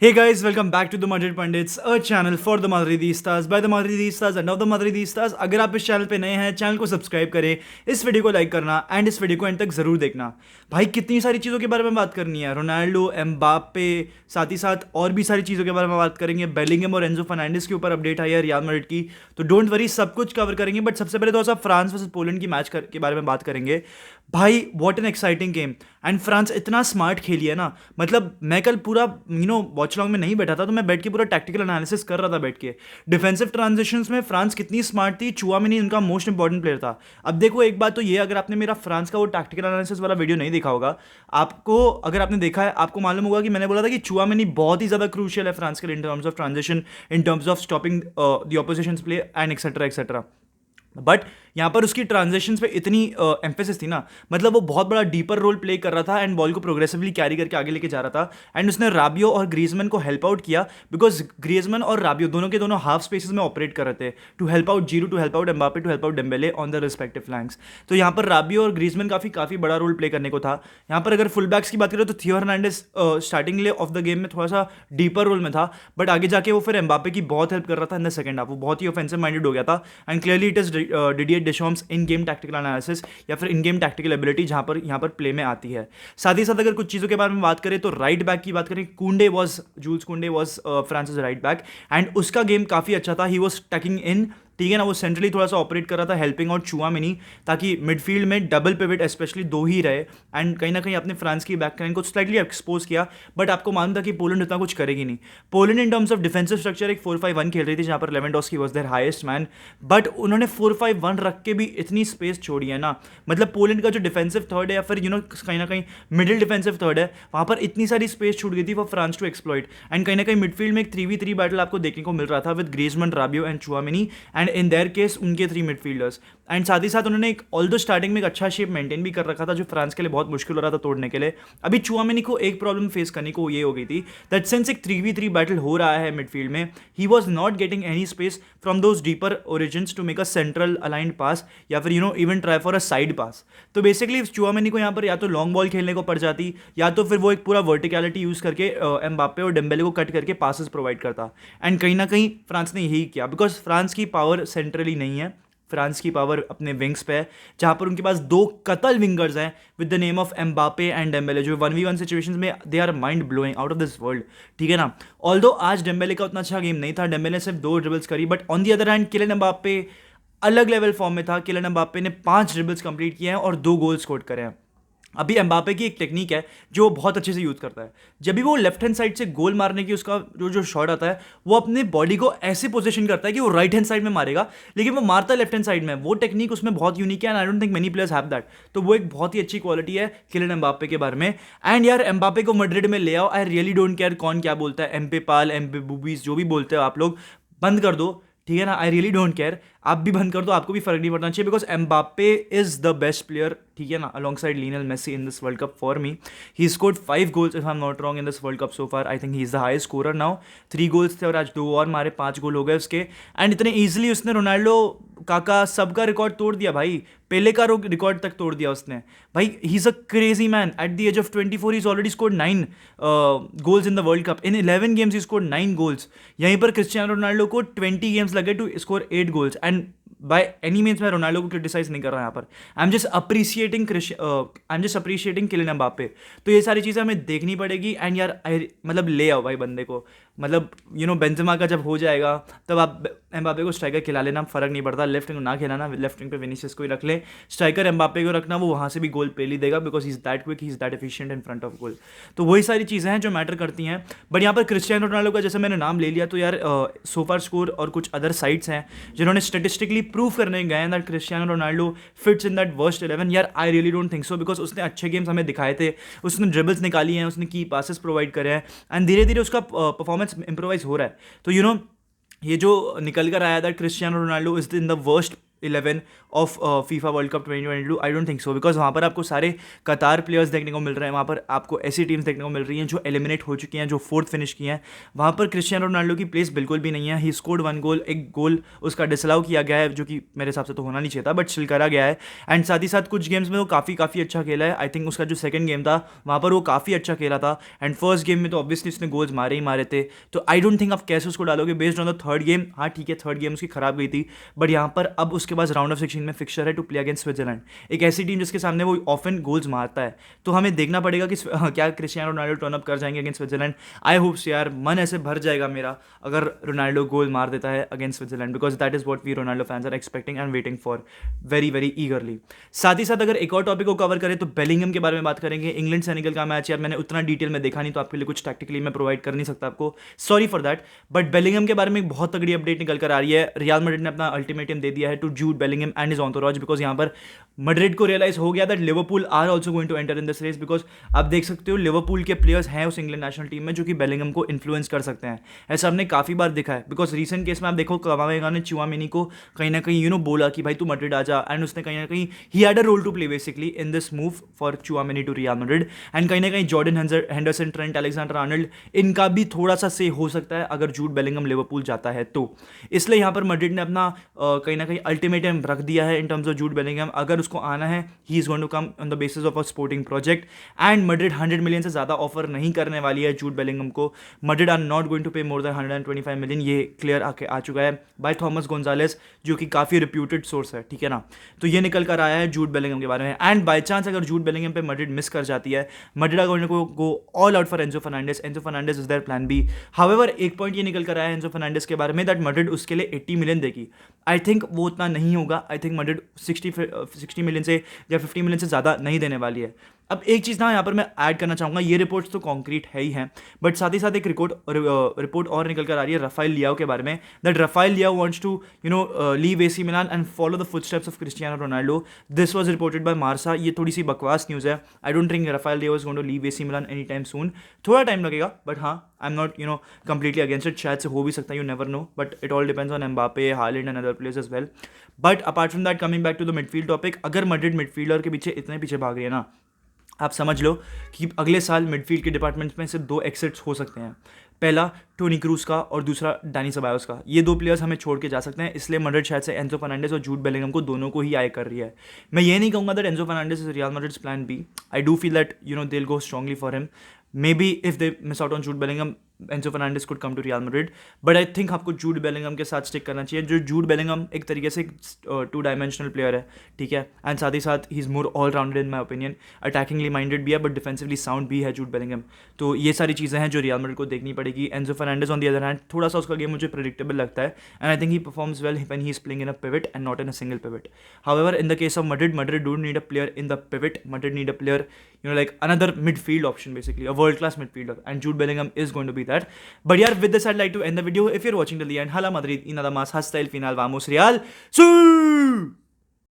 Hey guys, welcome back to the Madrid Pundits, a channel for the Madridistas by the Madridistas and of the Madridistas। अगर आप इस channel पे नए हैं, channel को subscribe करें, इस वीडियो को लाइक करना एंड इस वीडियो को एंड तक जरूर देखना। भाई कितनी सारी चीज़ों के बारे में बात करनी है, रोनाल्डो, एम्बाप्पे, साथ ही साथ और भी सारी चीज़ों के बारे में बात करेंगे। बेलिंगम और एंजो फर्नांडिस के ऊपर अपडेट आई है रियल मैड्रिड की, तो डोंट वरी, सब कुछ कवर करेंगे। बट सबसे पहले तो फ्रांस वर्सेस पोलैंड की मैच के बारे में बात करेंगे। भाई what an exciting game, and France इतना स्मार्ट खेली है ना। मतलब मैं कल पूरा वॉच लॉन्ग में नहीं बैठा था, तो मैं बैठ के पूरा टैक्टिकल एनालिसिस कर रहा था बैठ के। डिफेंसिव ट्रांजिशंस में फ्रांस कितनी स्मार्ट थी, चुआमेनी उनका मोस्ट इंपॉर्टेंट प्लेयर था। अब देखो एक बात तो ये, अगर आपने मेरा फ्रांस का वो टैक्टिकल एनालिसिस वाला वीडियो नहीं देखा होगा, आपको अगर आपने देखा है आपको मालूम होगा कि मैंने बोला था कि चुआमेनी बहुत ही ज्यादा क्रूशियल है फ्रांस के लिए इन terms of transition, in terms of stopping the opposition play and etcetera etcetera. But यहाँ पर उसकी ट्रांजेक्शन्स पे इतनी एम्फेसिस थी ना, मतलब वो बहुत बड़ा डीपर रोल प्ले कर रहा था एंड बॉल को प्रोग्रेसिवली कैरी करके आगे लेके जा रहा था। एंड उसने राबियो और ग्रीजमैन को हेल्प आउट किया, बिकॉज ग्रीजमैन और राबियो दोनों के दोनों हाफ स्पेसेस में ऑपरेट कर रहे थे, to help out Giroud, to help out Mbappe, to help out Dembele on the respective flanks. तो यहाँ पर राबियो और ग्रीजमैन काफ़ी बड़ा रोल प्ले करने को था। यहाँ पर अगर फुल बैक्स की बात करें तो थियो Hernandez starting of the game में थोड़ा सा डीपर रोल में था, बट आगे जाके वो फिर एम्बापे की बहुत हेल्प कर रहा था इन द सेकंड हाफ। वो बहुत ही ऑफेंसिव माइंडेड हो गया था and clearly it is Didier Deschamps in game tactical analysis या फिर इन गेम टैक्टिकल एबिलिटी जहां पर यहाँ पर प्ले में आती है। साथ ही साथ अगर कुछ चीज़ों के बारे में बात करें तो राइट बैक की बात करें, जूल्स कुंडे was Francis right back and उसका गेम काफ़ी अच्छा था। ही वॉज टैकिंग इन, ठीक है ना, वो सेंट्रली थोड़ा सा ऑपरेट कर रहा था, हेल्पिंग आउट चुआमेनी, ताकि मिडफील्ड में डबल पिवट स्पेशली दो ही रहे एंड कहीं ना कहीं अपने फ्रांस की बैक लाइन को स्लाइटली एक्सपोज किया। बट आपको मालूम था कि पोलैंड इतना कुछ करेगी नहीं। Poland in terms of defensive structure एक 4-5-1 खेल रही थी, जहां पर Lewandowski was their highest man, but उन्होंने 4-5-1 रख के भी इतनी स्पेस छोड़ी है ना। मतलब पोलैंड का जो डिफेंसिव थर्ड है या फिर कहीं ना कहीं मिडिल डिफेंसिव थर्ड है, वहां पर इतनी सारी स्पेस छूट गई थी for France to exploit. And कहीं ना कहीं मिडफील्ड में एक 3v3 बैटल आपको देखने को मिल रहा था with Griezmann, राबियो and Tchouameni, and in their case उनके 3 मिडफील्डर्स। एंड साथ ही साथ उन्होंने एक ऑल्दो स्टार्टिंग में एक अच्छा शेप मेंटेन भी कर रखा था, जो फ्रांस के लिए बहुत मुश्किल हो रहा था तोड़ने के लिए। अभी चुआमेनी को एक प्रॉब्लम फेस करने को ये हो गई थी दैट सिंस एक 3v3 बैटल हो रहा है मिडफील्ड में, he was not getting any space from those deeper origins to make a central aligned pass या फिर even try for a side pass. तो बेसिकली चुआमेनी को यहाँ पर या तो लॉन्ग बॉल खेलने को पड़ जाती, या तो फिर वो एक पूरा वर्टिकलिटी यूज करके एम्बापे और डेम्बेले को कट करके पासेस प्रोवाइड करता। एंड कहीं ना कहीं फ्रांस ने यही किया, बिकॉज फ्रांस की पावर सेंट्रली नहीं है, फ्रांस की पावर अपने विंग्स पे है, जहां पर उनके पास दो कतल विंगर्स हैं with the name of Mbappe and Dembele, जो 1v1 सिचुएशंस में they are mind blowing out of this world, ठीक है ना। ऑल्दो आज डेम्बेले का उतना अच्छा गेम नहीं था, डेम्बेले ने सिर्फ 2 ड्रिबल्स करी, but on the other hand Kylian Mbappe अलग लेवल फॉर्म में था। किलियन एम्बापे ने 5 ड्रिबल्स कंप्लीट किए हैं और 2 गोल स्कोर करे हैं। अभी एम्बापे की एक टेक्निक है जो वो बहुत अच्छे से यूज़ करता है। जब भी वो लेफ्ट हैंड साइड से गोल मारने की उसका जो शॉट आता है, वो अपने बॉडी को ऐसे पोजीशन करता है कि वो राइट हैंड साइड में मारेगा, लेकिन वो मारता है लेफ्ट हैंड साइड में। वो टेक्निक उसमें बहुत यूनिक है and I don't think many players have that. तो वो एक बहुत ही अच्छी क्वालिटी है किलियन एम्बापे के बारे में। एंड यार एम्बापे को मैड्रिड में ले आओ, आई रियली डोंट केयर कौन क्या बोलता है, एम्पे पाल, एम्पे बूबीज, जो भी बोलते हो आप लोग, बंद कर दो, ठीक है ना। आई रियली डोंट केयर, आप भी बंद कर दो, आपको भी फर्क नहीं पड़ना चाहिए, because Mbappe is the best player, ठीक है ना, alongside Lionel Messi in this World Cup for me. He scored 5 goals if I'm not wrong in this World Cup so far. I think he is the highest scorer now. 3 goals थे और आज 2 और मारे, 5 गोल हो गए उसके। And इतने easily उसने रोनाल्डो, काका, सबका रिकॉर्ड तोड़ दिया भाई। पेले का रिकॉर्ड तक तोड़ दिया उसने भाई। He is a crazy man. At the age of 24 he's already scored 9 goals in the World Cup. In 11 games he scored 9 goals. यहीं पर क्रिस्टियानो रोनाल्डो को 20 games लगे to score 8 goals. And by any means मैं Ronaldo को criticize नहीं कर रहा यहाँ पर, I am just appreciating Kylian Mbappe. तो ये सारी चीज़ें हमें देखनी पड़ेगी। एंड यार मतलब ले आओ भाई बंदे को, मतलब बेंजेमा का जब हो जाएगा तब आप एम्बापे को स्ट्राइकर खिला लेना, फर्क नहीं पड़ता। लेफ्ट विंग को ना खिलाना, लेफ्ट विंग पे विनीसियस को ही रख ले, स्ट्राइकर एम्बापे को रखना, वो वहाँ से भी गोल पेल ही देगा, because he is that quick, he is that efficient in front of goal. तो वही सारी चीज़ें हैं जो मैटर करती हैं। बट यहाँ पर क्रिस्टियानो रोनाल्डो का जैसे मैंने नाम ले लिया, तो यार सोफार स्कोर और कुछ अदर साइट्स हैं जिन्होंने स्टेटिस्टिकली प्रूव करने गए हैं that Cristiano Ronaldo fits in that worst 11। यार I really don't think so, because उसने अच्छे गेम्स हमें दिखाए थे, उसने ड्रिबल्स निकाली हैं, उसने की पासेस प्रोवाइड करे हैं, एंड धीरे धीरे उसका परफॉर्मेंस इंप्रोवाइज हो रहा है। तो ये जो निकल कर आया that Cristiano Ronaldo is in the worst 11 of FIFA world cup 2022? I don't think so, because वहाँ पर आपको सारे कतार प्लेयर्स देखने को मिल रहे हैं, वहाँ पर आपको ऐसी टीम्स देखने को मिल रही हैं जो एलिमिनेट हो चुकी हैं, जो फोर्थ फिनिश की हैं। वहाँ पर क्रिस्टियानो रोनाल्डो की प्लेस बिल्कुल भी नहीं है। ही स्कोर्ड 1 गोल, एक गोल उसका डिसअलाउ किया गया है, जो कि मेरे हिसाब से तो होना नहीं चाहिए था, बट स्टिल करा गया है। एंड साथ ही साथ कुछ गेम्स में वो काफ़ी अच्छा खेला है। आई थिंक उसका जो सेकंड गेम था वहाँ पर वो काफ़ी अच्छा खेला था, एंड फर्स्ट गेम में तो ऑब्वियसली उसने गोल्स मारे ही मारे थे। तो आई डोंट थिंक आप कैसे उसको डालोगे based on the third game. हाँ ठीक है, थर्ड गेम उसकी खराब गई थी, बट यहाँ पर अब उसके पास राउंड ऑफ 16 में फिक्सचर है टू प्ले अगेंस्ट स्विट्जरलैंड, एक ऐसी टीम जिसके सामने वो ऑफन गोल्स मारता है। तो हमें देखना पड़ेगा कि क्या क्रिस्टियानो रोनाल्डो टर्न अप कर जाएंगे अगेंस्ट स्विट्जरलैंड। आई होप से यार, मन ऐसे भर जाएगा मेरा अगर रोनाल्डो गोल मार देता है against Switzerland, because that is what we Ronaldo fans are expecting and waiting for very eagerly. साथ ही साथ अगर एक और टॉपिक को कवर करें तो बेलिंगम के बारे में बात करेंगे। इंग्लैंड सेनेगल का मैच यार मैंने उतना डिटेल में देखा नहीं, तो आपके लिए कुछ टैक्टिकली मैं प्रोवाइड कर नहीं सकता आपको, sorry for that. But Bellingham के बारे में एक बहुत तगड़ी अपडेट निकल कर आ रही है। रियल मैड्रिड ने अपना अल्टीमेटम दे दिया है to Jude Bellingham and his entourage, because यहाँ पर मैड्रिड को रियलाइज हो गया that Liverpool are also going to enter in this race, because आप देख सकते हो लिवरपूल के प्लेयर्स हैं उस इंग्लैंड नेशनल टीम में जो कि बेलिंगम को इन्फ्लुएंस कर सकते हैं। ऐसा हमने काफ़ी बार देखा है, बिकॉज रीसेंट केस में आप देखो कामाविंगा ने चुआमेनी को कहीं ना कहीं बोला कि भाई तू मैड्रिड आ जा, एंड उसने कहीं ना कहीं ही had a role to play basically in this move for Tchouameni to Real Madrid. And कहीं ना कहीं Jordan Henderson, Trent Alexander Arnold, इनका भी थोड़ा सा से हो सकता है अगर जूड बेलिंगम लिवरपूल जाता है तो। इसलिए यहाँ पर मैड्रिड ने अपना कहीं ना कहीं अल्टीमेटम रख दिया है in terms of Jude Bellingham. अगर उसको आना है, he is going to come on the basis of a sporting project, and Madrid 100 million से ज़्यादा ऑफर नहीं करने वाली है जूड बेलिंगम को। Madrid are not going to pay more than 125 million, ये क्लियर आ चुका है बाय थॉमस गोंजालेस, जो कि काफ़ी रिप्यूटेड सोर्स है, ठीक है ना। तो ये निकल कर आया है जूड बेलिंगम के बारे में। एंड बाय चांस अगर जूड बेलिंगम पे मैड्रिड मिस कर जाती है, Madrid are going to go all out for Enzo Fernandez. Enzo Fernandez is their plan B. However एक पॉइंट ये निकल कर आया है एंजो फर्नांडिस के बारे में दैट मैड्रिड उसके लिए 80 मिलियन देगी। आई थिंक वो उतना नहीं होगा। आई थिंक मैड्रिड 60 मिलियन से या 50 मिलियन से ज़्यादा नहीं देने वाली है। अब एक चीज़ ना यहाँ पर मैं ऐड करना चाहूँगा, ये रिपोर्ट्स तो कॉन्क्रीट है ही हैं, बट साथ ही साथ एक रिपोर्ट और निकल कर आ रही है राफेल लियाओ के बारे में, that Rafael Leao wants to leave AC Milan and follow the footsteps of Cristiano Ronaldo. This was reported by Marca. ये थोड़ी सी बकवास न्यूज़ है। I don't think Rafael Leao is going to leave AC Milan any time soon. थोड़ा time लगेगा, but हाँ, I am not completely against it. शायद से हो भी सकता है, you never know, but it all depends on Mbappe, Holland and other players as well. But apart from that, coming back to the midfield topic, अगर Madrid midfielder के पीछे इतने पीछे भाग रही है ना, आप समझ लो कि अगले साल मिडफील्ड के डिपार्टमेंट में सिर्फ 2 एक्सिट्स हो सकते हैं। पहला टोनी क्रूज का और दूसरा डैनी सेबायोस का। ये 2 प्लेयर्स हमें छोड़ के जा सकते हैं, इसलिए मैड्रिड शायद से एंजो फर्नांडिस और जूड बेलिंगम को दोनों को ही आए कर रही है। मैं ये नहीं कहूँगा that Enzo Fernandez is Real Madrid's plan B. I do feel that they will go strongly for him. Maybe if they miss out on Jude Bellingham, Enzo Fernandez could come to Real Madrid, but I think आपको Jude Bellingham के साथ stick करना चाहिए। जो Jude Bellingham एक तरीके से 2 dimensional player है, ठीक है, एंड साथ ही साथ ही is more all rounded in my opinion. Attackingly minded भी है, बट डिफेंसिवली साउंड भी है जूड बेलिंगम। तो ये सारी चीज़ें हैं जो रियल मैड्रिड को देखनी पड़ेगी। Enzo Fernandez on the other hand, थोड़ा सा उसका गेम मुझे प्रेडिक्टेबल लगता है, and I think he performs well when he is playing in a pivot and not in a single pivot. However in the case of Madrid, Madrid don't need a player in the pivot, Madrid need a player like another midfield option, basically a world class midfielder, and Jude Bellingham is going to be that. But yeah, with this I'd like to end the video. If you're watching till the end, Hala Madrid y nada más, hasta el final, vamos Real. ¡Sí!